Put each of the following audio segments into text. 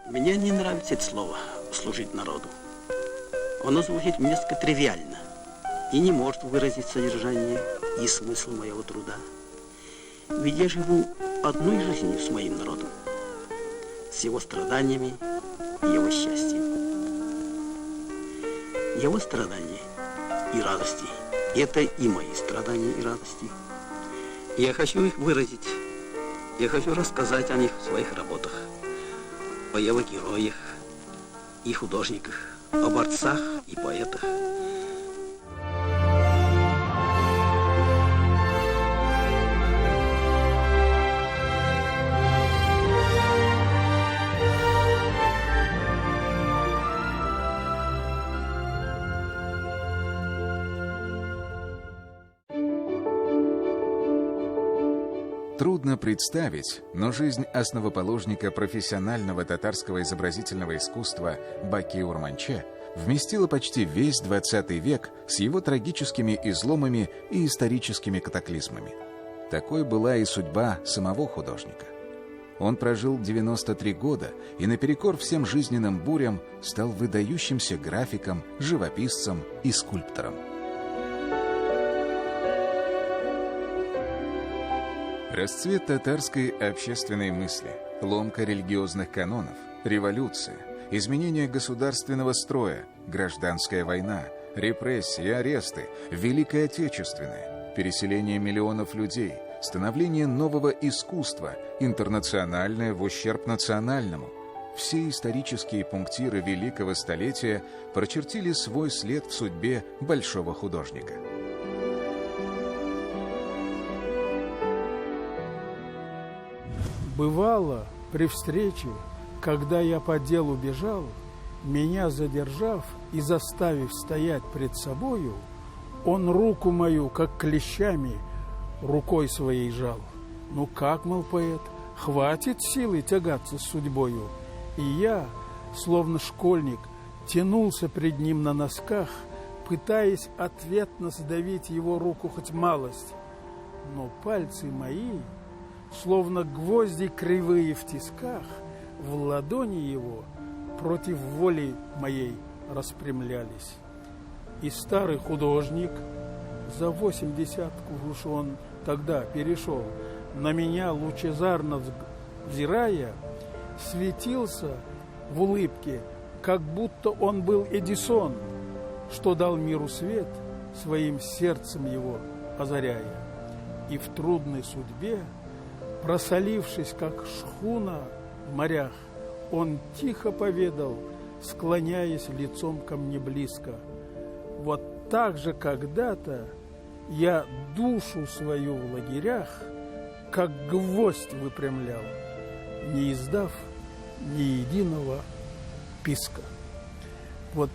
Мне не нравится это слово «служить народу». Оно звучит несколько тривиально и не может выразить содержание и смысл моего труда. Ведь я живу одной жизнью с моим народом, с его страданиями и его счастьем. Его страдания и радости – это и мои страдания и радости. Я хочу их выразить, я хочу рассказать о них в своих работах, о его героях и художниках, о борцах и поэтах. Трудно представить, но жизнь основоположника профессионального татарского изобразительного искусства Баки Урманче вместила почти весь XX век с его трагическими изломами и историческими катаклизмами. Такой была и судьба самого художника. Он прожил 93 года и наперекор всем жизненным бурям стал выдающимся графиком, живописцем и скульптором. Расцвет татарской общественной мысли, ломка религиозных канонов, революция, изменение государственного строя, гражданская война, репрессии, аресты, Великая Отечественная, переселение миллионов людей, становление нового искусства, интернациональное в ущерб национальному. Все исторические пунктиры великого столетия прочертили свой след в судьбе большого художника. Бывало, при встрече, когда я по делу бежал, меня задержав и заставив стоять пред собою, он руку мою, как клещами, рукой своей жал. Ну как, мол, поэт, хватит силы тягаться с судьбою? И я, словно школьник, тянулся пред ним на носках, пытаясь ответно сдавить его руку хоть малость. Но пальцы мои, словно гвозди кривые в тисках, в ладони его против воли моей распрямлялись. И старый художник, за 80 уж он тогда перешел, на меня лучезарно взирая, светился в улыбке, как будто он был Эдисон, что дал миру свет, своим сердцем его озаряя. И в трудной судьбе, просолившись, как шхуна в морях, он тихо поведал, склоняясь лицом ко мне близко: вот так же когда-то я душу свою в лагерях, как гвоздь выпрямлял, не издав ни единого писка. Вот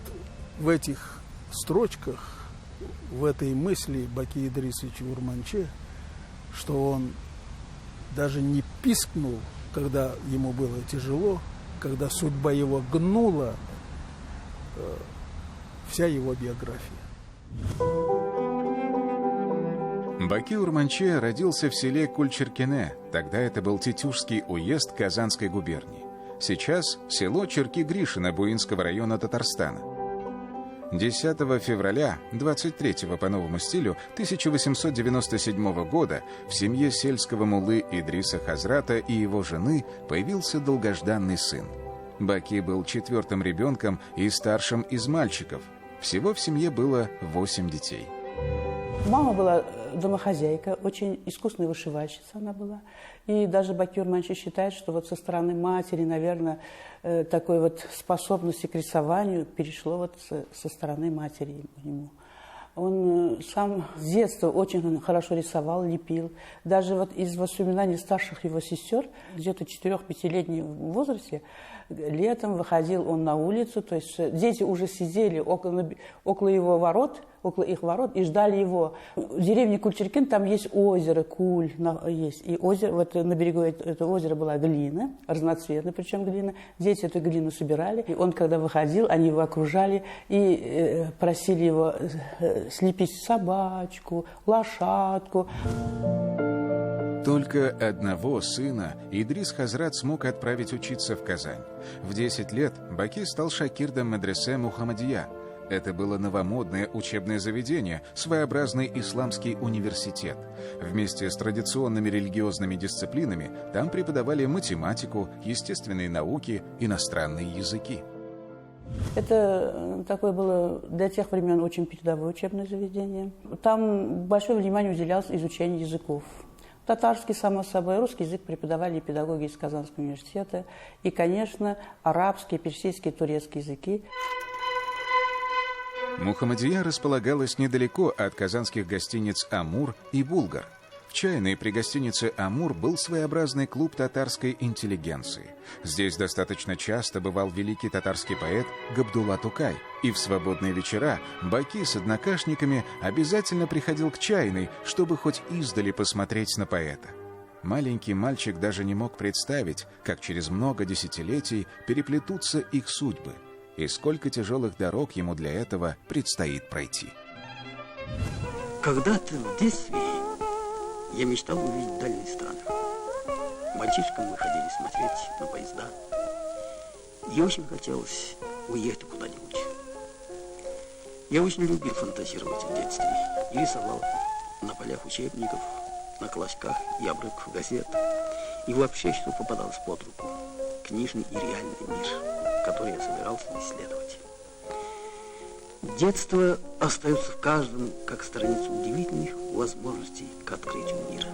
в этих строчках, в этой мысли Баки Идрисовича Урманче, что он даже не пискнул, когда ему было тяжело, когда судьба его гнула, вся его биография. Баки Урманче родился в селе Кульчеркене, тогда это был Тетюшский уезд Казанской губернии. Сейчас село Черки-Гришино Буинского района Татарстана. 10 февраля, 23-го по новому стилю, 1897 года в семье сельского муллы Идриса Хазрата и его жены появился долгожданный сын. Баки был 4-м ребенком и старшим из мальчиков. Всего в семье было 8 детей. Мама была домохозяйка, очень искусная вышивальщица она была. И даже Баки Урманче считает, что вот со стороны матери, наверное, такой вот способности к рисованию перешло вот со стороны матери ему. Он сам с детства очень хорошо рисовал, лепил. Даже вот из воспоминаний старших его сестер, где-то 4-5-летнем возрасте, летом выходил он на улицу, то есть дети уже сидели около его ворот, около их ворот и ждали его. В деревне Кульчеркин там есть озеро, Куль есть. И озеро, вот на берегу этого озера была глина, разноцветная причем глина. Дети эту глину собирали. И он, когда выходил, они его окружали и просили его слепить собачку, лошадку. Только одного сына Идрис Хазрат смог отправить учиться в Казань. В 10 лет Баки стал шакирдом медресе Мухаммадия. Это было новомодное учебное заведение, своеобразный исламский университет. Вместе с традиционными религиозными дисциплинами там преподавали математику, естественные науки, иностранные языки. Это такое было для тех времен очень передовое учебное заведение. Там большое внимание уделялось изучению языков. Татарский, само собой, русский язык преподавали педагоги из Казанского университета. И, конечно, арабский, персидский, турецкий языки. Мухаммадия располагалась недалеко от казанских гостиниц «Амур» и «Булгар». В Чайной при гостинице «Амур» был своеобразный клуб татарской интеллигенции. Здесь достаточно часто бывал великий татарский поэт Габдулла Тукай. И в свободные вечера Баки с однокашниками обязательно приходил к Чайной, чтобы хоть издали посмотреть на поэта. Маленький мальчик даже не мог представить, как через много десятилетий переплетутся их судьбы, и сколько тяжелых дорог ему для этого предстоит пройти. Когда-то в детстве я мечтал увидеть дальние страны. Мальчишкам мы ходили смотреть на поезда. И очень хотелось уехать куда-нибудь. Я очень любил фантазировать в детстве. И рисовал на полях учебников, на клочках и обрывках газет. И вообще, что попадалось под руку. Книжный и реальный мир, который я собирался исследовать. Детство остается в каждом, как страница удивительных возможностей к открытию мира.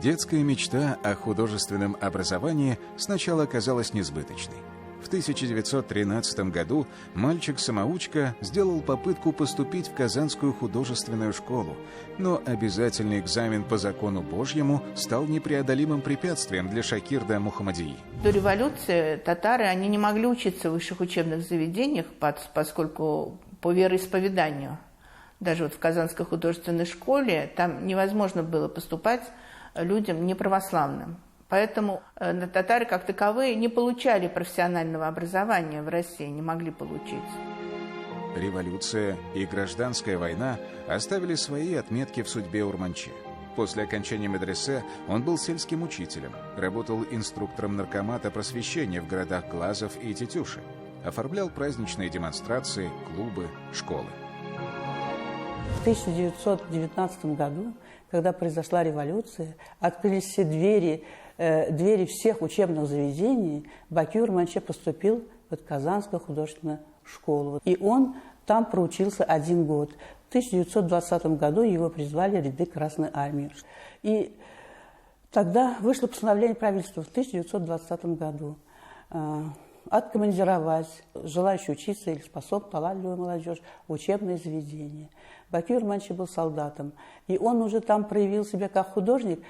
Детская мечта о художественном образовании сначала казалась несбыточной. В 1913 году мальчик-самоучка сделал попытку поступить в Казанскую художественную школу, но обязательный экзамен по закону Божьему стал непреодолимым препятствием для шакирда Мухаммадии. До революции татары они не могли учиться в высших учебных заведениях, поскольку по вероисповеданию. Даже вот в Казанской художественной школе там невозможно было поступать людям неправославным. Поэтому татары как таковые не получали профессионального образования в России, не могли получить. Революция и гражданская война оставили свои отметки в судьбе Урманче. После окончания медресе он был сельским учителем, работал инструктором наркомата просвещения в городах Глазов и Тетюши, оформлял праздничные демонстрации, клубы, школы. В 1919 году, когда произошла революция, открылись все двери всех учебных заведений, Баки Урманче поступил в Казанскую художественную школу. И он там проучился 1 год. В 1920 году его призвали в ряды Красной Армии. И тогда вышло постановление правительства в 1920 году откомандировать желающую учиться или способную, талантливую молодежь в учебные заведения. Баки Урманче был солдатом, и он уже там проявил себя как художник,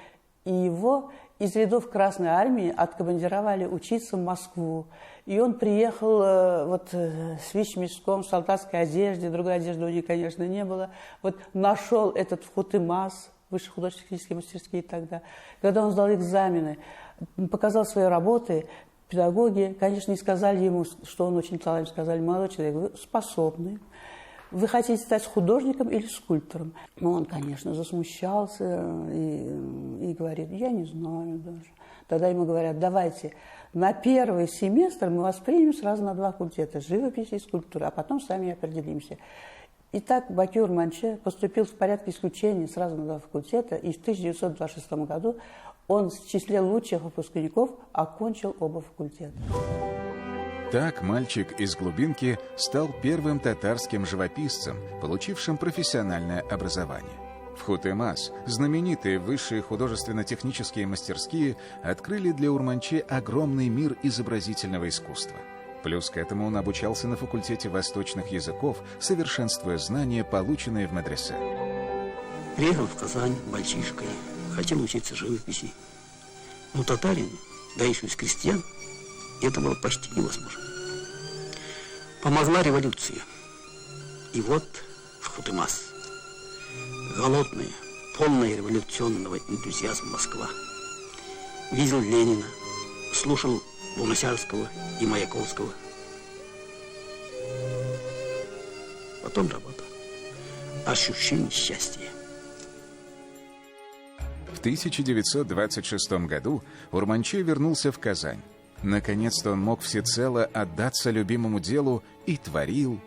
и его из рядов Красной Армии откомандировали учиться в Москву. И он приехал с вещмешком, в солдатской одежде, другой одежды у него, конечно, не было. Вот нашел этот ФХУТымас, высшие художественно-технические мастерские тогда. Когда он сдал экзамены, показал свои работы, педагоги, конечно, не сказали ему, что он очень талантлив, сказали: молодой человек, вы способный. Вы хотите стать художником или скульптором? Но он, конечно, засмущался и говорит: я не знаю даже. Тогда ему говорят: давайте на 1-й семестр мы вас примем сразу на 2 факультета, живопись и скульптура, а потом сами определимся. И так Баки Урманче поступил в порядке исключения сразу на 2 факультета, и в 1926 году он в числе лучших выпускников окончил оба факультета. Так мальчик из глубинки стал первым татарским живописцем, получившим профессиональное образование. ФХУТымас, знаменитые высшие художественно-технические мастерские, открыли для Урманче огромный мир изобразительного искусства. Плюс к этому он обучался на факультете восточных языков, совершенствуя знания, полученные в медресе. Приехал в Казань мальчишкой, хотел учиться живописи. Но татарин, да еще из крестьян, это было почти невозможно. Помогла революция. И вот ФХУТымас. Голодная, полная революционного энтузиазма Москва. Видел Ленина, слушал Лунасярского и Маяковского. Потом работа. Ощущение счастья. В 1926 году Урманче вернулся в Казань. Наконец-то он мог всецело отдаться любимому делу и творил.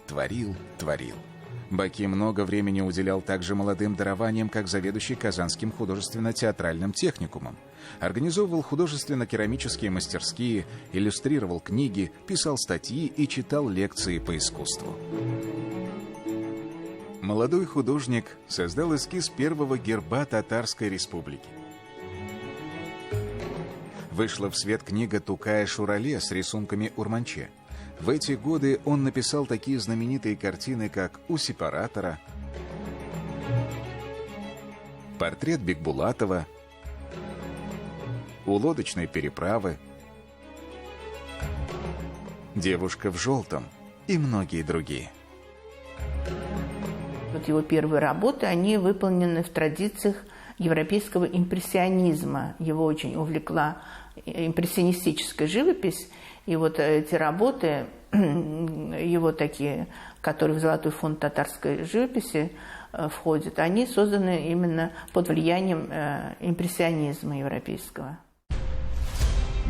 Баки много времени уделял также молодым дарованиям, как заведующий Казанским художественно-театральным техникумом. Организовывал художественно-керамические мастерские, иллюстрировал книги, писал статьи и читал лекции по искусству. Молодой художник создал эскиз первого герба Татарской Республики. Вышла в свет книга «Тукая Шурале» с рисунками Урманче. В эти годы он написал такие знаменитые картины, как «У сепаратора», «Портрет Бекбулатова», «У лодочной переправы», «Девушка в желтом» и многие другие. Вот его первые работы, они выполнены в традициях европейского импрессионизма. Его очень увлекла импрессионистическая живопись. И вот эти работы, его такие, которые в Золотой фонд татарской живописи входят, они созданы именно под влиянием импрессионизма европейского.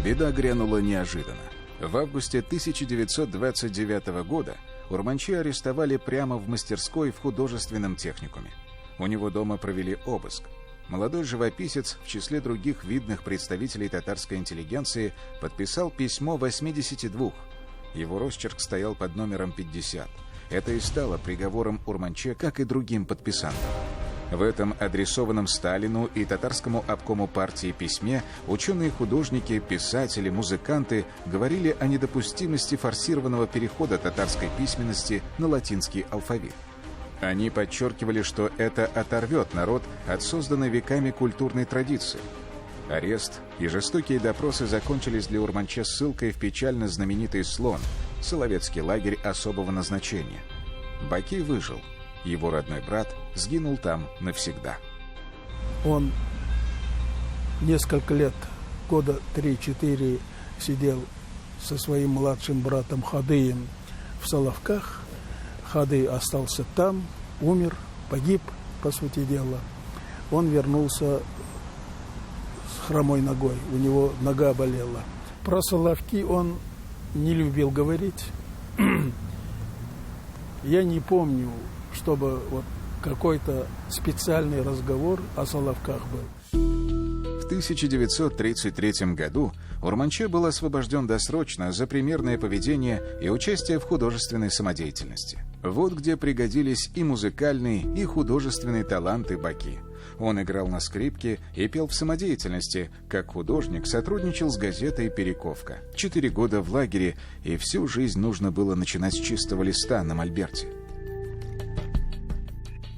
Беда грянула неожиданно. В августе 1929 года Урманче арестовали прямо в мастерской в художественном техникуме. У него дома провели обыск. Молодой живописец, в числе других видных представителей татарской интеллигенции, подписал письмо 82. Его росчерк стоял под номером 50. Это и стало приговором Урманче, как и другим подписантам. В этом адресованном Сталину и татарскому обкому партии письме ученые-художники, писатели, музыканты говорили о недопустимости форсированного перехода татарской письменности на латинский алфавит. Они подчеркивали, что это оторвет народ от созданной веками культурной традиции. Арест и жестокие допросы закончились для Урманче ссылкой в печально знаменитый Слон, Соловецкий лагерь особого назначения. Баки выжил. Его родной брат сгинул там навсегда. Он несколько лет, года 3-4, сидел со своим младшим братом Хадыем в Соловках. Хадый остался там, умер, погиб, по сути дела. Он вернулся с хромой ногой, у него нога болела. Про Соловки он не любил говорить. Я не помню, чтобы вот какой-то специальный разговор о Соловках был. В 1933 году Урманче был освобожден досрочно за примерное поведение и участие в художественной самодеятельности. Вот где пригодились и музыкальные, и художественные таланты Баки. Он играл на скрипке и пел в самодеятельности. Как художник сотрудничал с газетой «Перековка». 4 года в лагере, и всю жизнь нужно было начинать с чистого листа на мольберте.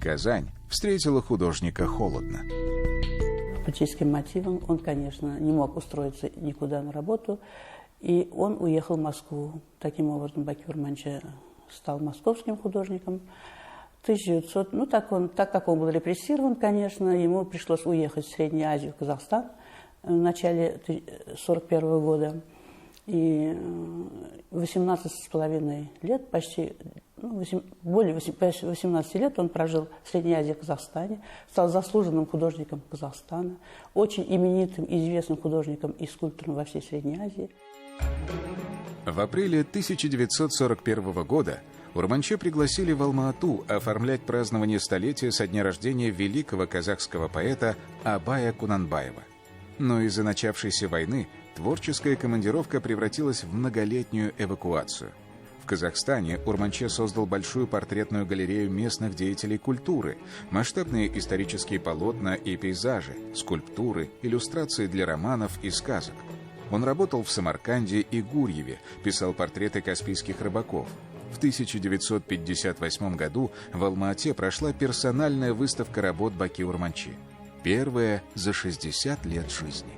Казань встретила художника холодно. По чистым мотивам он, конечно, не мог устроиться никуда на работу, и он уехал в Москву. Таким образом, Баки Урманче стал московским художником. 1900, так как он был репрессирован, конечно, ему пришлось уехать в Среднюю Азию, в Казахстан в начале 1941 года. И 18,5 лет, более 18 лет он прожил в Средней Азии, в Казахстане, стал заслуженным художником Казахстана, очень именитым и известным художником и скульптором во всей Средней Азии. В апреле 1941 года Урманче пригласили в Алма-Ату оформлять празднование столетия со дня рождения великого казахского поэта Абая Кунанбаева. Но из-за начавшейся войны творческая командировка превратилась в многолетнюю эвакуацию. В Казахстане Урманче создал большую портретную галерею местных деятелей культуры, масштабные исторические полотна и пейзажи, скульптуры, иллюстрации для романов и сказок. Он работал в Самарканде и Гурьеве, писал портреты каспийских рыбаков. В 1958 году в Алма-Ате прошла персональная выставка работ Баки Урманче. Первая за 60 лет жизни.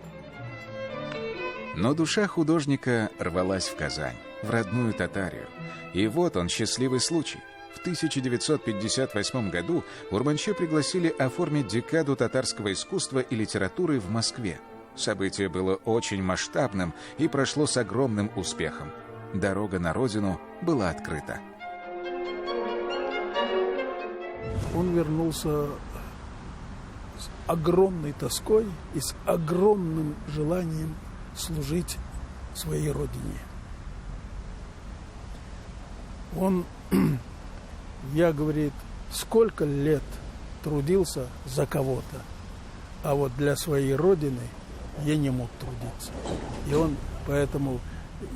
Но душа художника рвалась в Казань, в родную Татарию. И вот он, счастливый случай. В 1958 году Урманче пригласили оформить декаду татарского искусства и литературы в Москве. Событие было очень масштабным и прошло с огромным успехом. Дорога на родину была открыта. Он вернулся с огромной тоской и с огромным желанием служить своей родине. Он, я, говорит, сколько лет трудился за кого-то, а вот для своей родины я не мог трудиться. И он, поэтому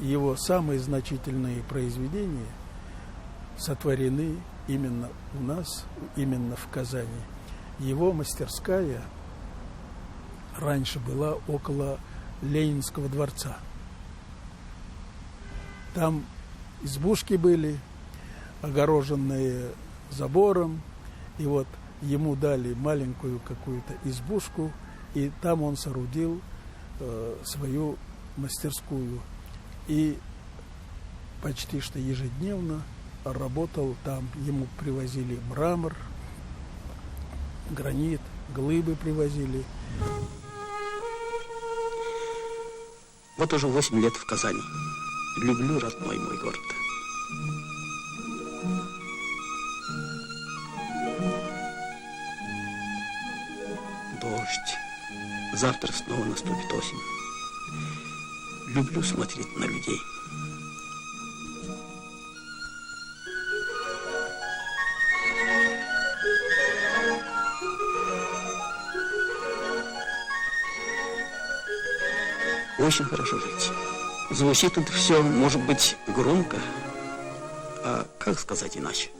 его самые значительные произведения сотворены именно у нас, именно в Казани. Его мастерская раньше была около Ленинского дворца. Там избушки были, огороженные забором, и вот ему дали маленькую какую-то избушку, и там он соорудил свою мастерскую. И почти что ежедневно работал там. Ему привозили мрамор, гранит, глыбы привозили. Вот уже 8 лет в Казани. Люблю родной мой город. Дождь. Завтра снова наступит осень. Люблю смотреть на людей. Очень хорошо жить. Звучит тут все, может быть, громко, а как сказать иначе?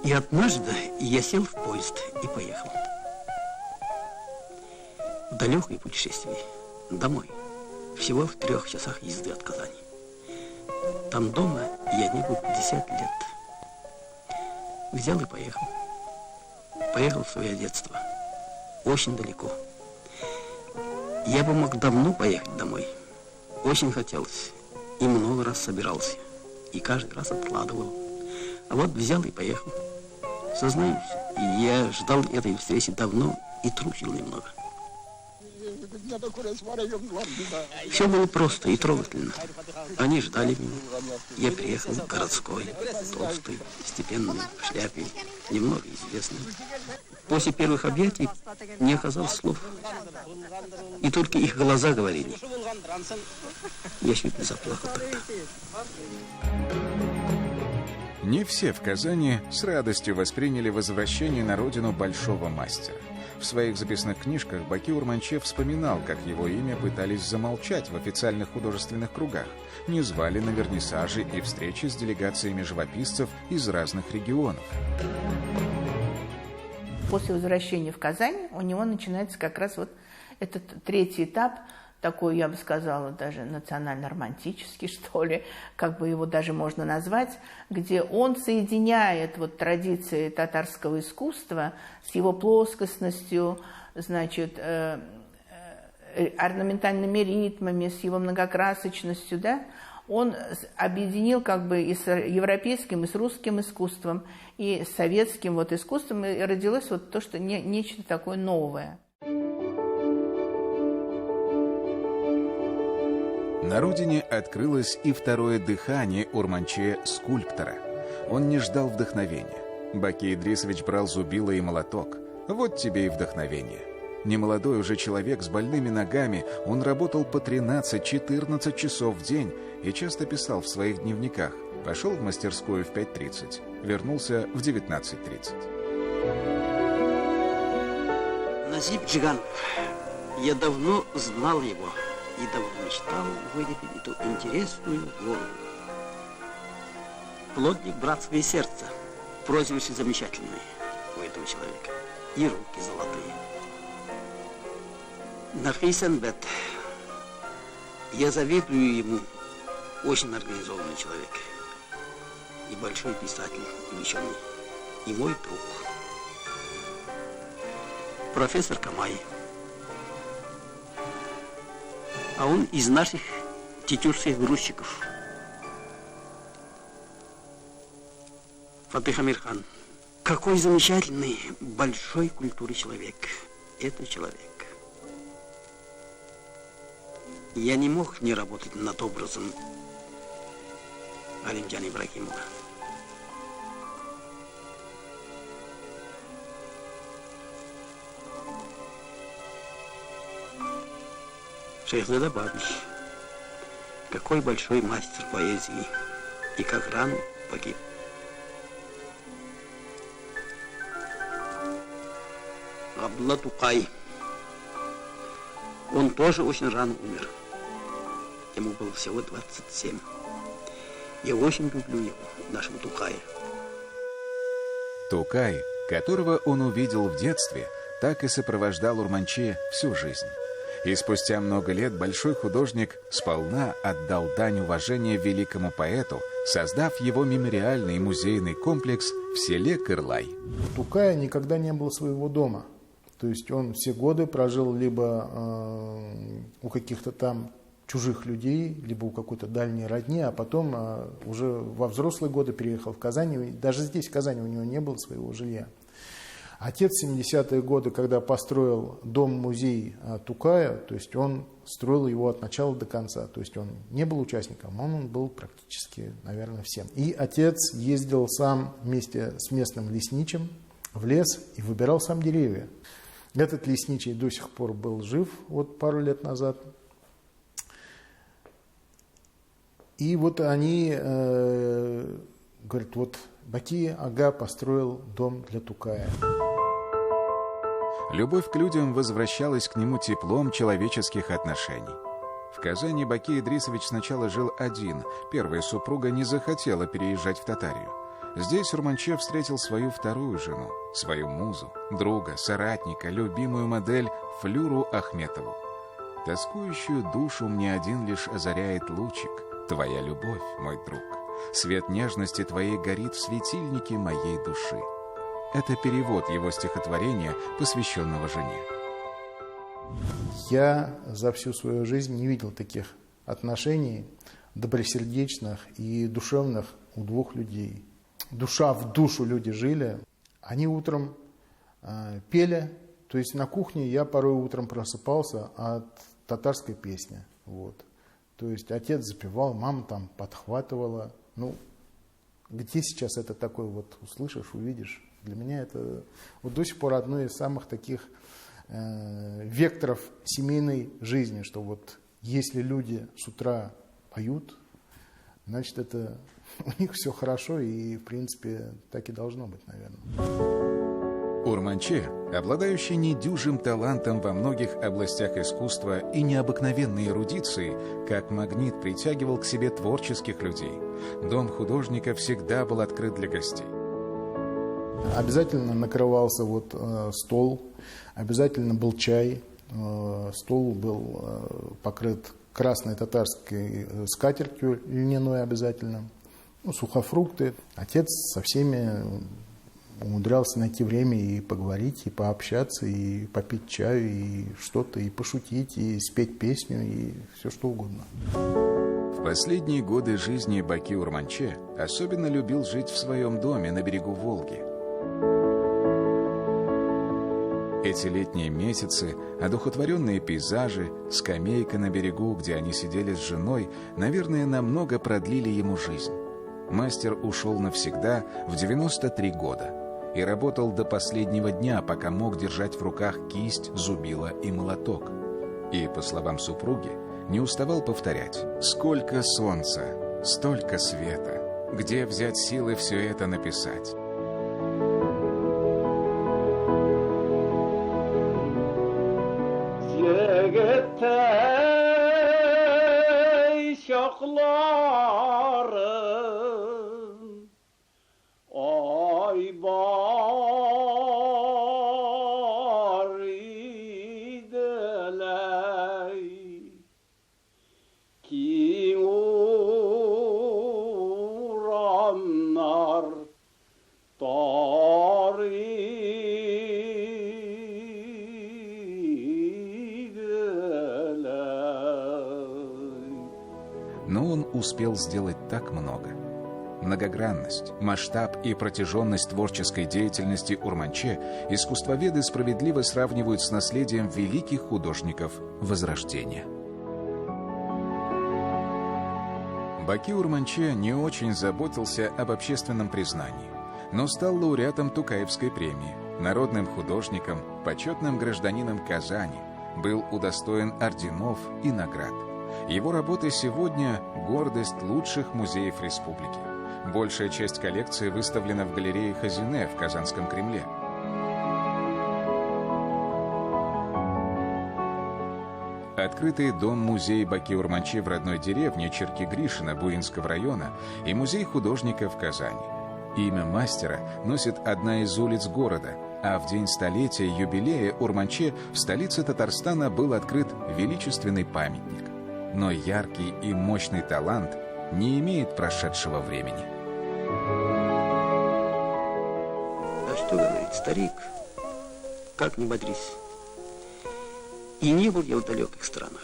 И однажды я сел в поезд и поехал. В далекое путешествие домой. Всего в 3 часах езды от Казани. Там дома я не был 50 лет. Взял и поехал. Поехал в свое детство. Очень далеко. Я бы мог давно поехать домой. Очень хотелось. И много раз собирался. И каждый раз откладывал. А вот взял и поехал. Сознаюсь, я ждал этой встречи давно и трусил немного. Все было просто и трогательно. Они ждали меня. Я приехал городской, толстый, степенный, в шляпе, немного известный. После первых объятий не оказалось слов. И только их глаза говорили. Я чуть не заплакал тогда. Не все в Казани с радостью восприняли возвращение на родину большого мастера. В своих записных книжках Баки Урманче вспоминал, как его имя пытались замолчать в официальных художественных кругах, не звали на вернисажи и встречи с делегациями живописцев из разных регионов. После возвращения в Казань у него начинается как раз вот этот 3-й этап, такой, я бы сказала, даже национально-романтический, что ли, как бы его даже можно назвать, где он соединяет вот традиции татарского искусства с его плоскостностью, значит, орнаментальными ритмами, с его многокрасочностью, да, он объединил как бы и с европейским, и с русским искусством, и с советским вот искусством, и родилось вот то, что нечто такое новое. На родине открылось и второе дыхание Урманче-скульптора. Он не ждал вдохновения. Баки Идрисович брал зубило и молоток. Вот тебе и вдохновение. Немолодой уже человек с больными ногами, он работал по 13-14 часов в день и часто писал в своих дневниках. Пошел в мастерскую в 5:30, вернулся в 19:30. Назип Джиганов. Я давно знал его. И давно мечтал увидеть эту интересную голову. Плотник братское сердце. Прозвище замечательное у этого человека. И руки золотые. Нафисенбет. Я завидую ему. Очень организованный человек. И большой писатель, и ученый. И мой друг. Профессор Камай. А он из наших тетюшских грузчиков. Фатых Амирхан. Какой замечательный, большой культуры человек. Это человек. Я не мог не работать над образом Алимджана Ибрагимова. Шехзада добавишь, какой большой мастер поэзии и как рано погиб. Абдулла Тукай. Он тоже очень рано умер. Ему было всего 27. Я очень люблю его, нашего Тукая. Тукай, которого он увидел в детстве, так и сопровождал Урманче всю жизнь. И спустя много лет большой художник сполна отдал дань уважения великому поэту, создав его мемориальный музейный комплекс в селе Кырлай. У Тукая никогда не было своего дома. То есть он все годы прожил либо у каких-то там чужих людей, либо у какой-то дальней родни, а потом уже во взрослые годы переехал в Казань. Даже здесь, в Казани, у него не было своего жилья. Отец в 70-е годы, когда построил дом-музей Тукая, то есть он строил его от начала до конца. То есть он не был участником, он был практически, наверное, всем. И отец ездил сам вместе с местным лесничим в лес и выбирал сам деревья. Этот лесничий до сих пор был жив, вот пару лет назад. И вот они говорят, вот Баки Ага построил дом для Тукая. Любовь к людям возвращалась к нему теплом человеческих отношений. В Казани Баки Идрисович сначала жил один. Первая супруга не захотела переезжать в Татарию. Здесь Урманче встретил свою вторую жену, свою музу, друга, соратника, любимую модель Флюру Ахметову. Тоскующую душу мне один лишь озаряет лучик, твоя любовь, мой друг. Свет нежности твоей горит в светильнике моей души. Это перевод его стихотворения, посвященного жене. Я за всю свою жизнь не видел таких отношений добросердечных и душевных у двух людей. Душа в душу люди жили. Они утром пели. То есть на кухне я порой утром просыпался от татарской песни. Вот. То есть отец запевал, мама там подхватывала. Ну, где сейчас это такое вот услышишь, увидишь? Для меня это вот до сих пор одно из самых таких векторов семейной жизни, что вот если люди с утра поют, значит, это у них все хорошо, и, в принципе, так и должно быть, наверное. Урманче, обладающий недюжим талантом во многих областях искусства и необыкновенной эрудицией, как магнит притягивал к себе творческих людей. Дом художника всегда был открыт для гостей. Обязательно накрывался вот стол, обязательно был чай, стол был покрыт красной татарской скатертью льняной обязательно, ну, сухофрукты. Отец со всеми умудрялся найти время и поговорить, и пообщаться, и попить чаю, и что-то, и пошутить, и спеть песню, и все что угодно. В последние годы жизни Баки Урманче особенно любил жить в своем доме на берегу Волги. Эти летние месяцы, одухотворенные пейзажи, скамейка на берегу, где они сидели с женой, наверное, намного продлили ему жизнь. Мастер ушел навсегда в 93 года и работал до последнего дня, пока мог держать в руках кисть, зубило и молоток. И, по словам супруги, не уставал повторять: «Сколько солнца, столько света! Где взять силы все это написать?» Но он успел сделать так много. Многогранность, масштаб и протяженность творческой деятельности Урманче искусствоведы справедливо сравнивают с наследием великих художников Возрождения. Баки Урманче не очень заботился об общественном признании, но стал лауреатом Тукаевской премии, народным художником, почетным гражданином Казани, был удостоен орденов и наград. Его работы сегодня – гордость лучших музеев республики. Большая часть коллекции выставлена в галерее Хазине в Казанском Кремле. Открытый дом-музей Баки Урманче в родной деревне Черки-Гришина Буинского района и музей художника в Казани. Имя мастера носит одна из улиц города, а в день столетия юбилея Урманче в столице Татарстана был открыт величественный памятник. Но яркий и мощный талант не имеет прошедшего времени. А что говорит старик? Как не бодрись. И не был я в далеких странах.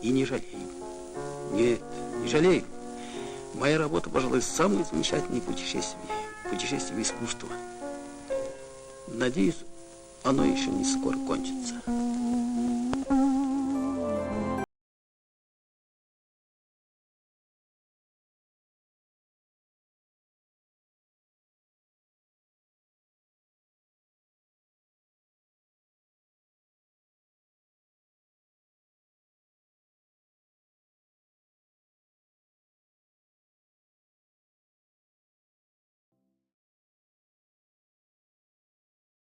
И не жалею. Нет, не жалею. Моя работа, пожалуй, самые замечательные путешествия в искусство. Надеюсь, оно еще не скоро кончится.